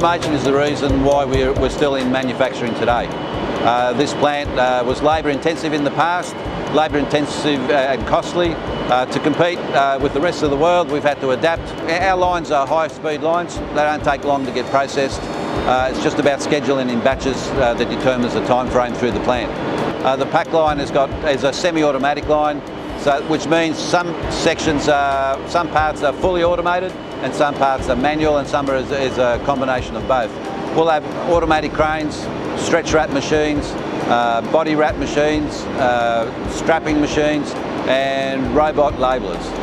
Automation is the reason why we're still in manufacturing today. This plant was labour intensive in the past, labour intensive and costly. To compete with the rest of the world, we've had to adapt. Our lines are high speed lines. They don't take long to get processed. It's just about scheduling in batches that determines the time frame through the plant. The pack line is a semi-automatic line, which means some sections, some parts are fully automated and some parts are manual, and some is a combination of both. We'll have automatic cranes, stretch wrap machines, body wrap machines, strapping machines and robot labellers.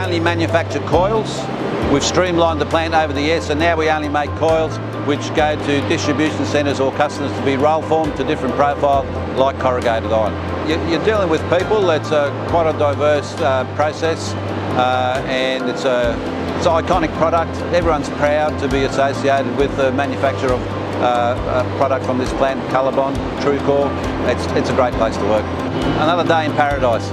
We manufacture coils. We've streamlined the plant over the years, so now we only make coils which go to distribution centres or customers to be roll formed to different profile, like corrugated iron. You're dealing with people. It's quite a diverse process, and it's an iconic product. Everyone's proud to be associated with the manufacture of a product from this plant, Colorbond, TrueCore. It's a great place to work. Another day in paradise.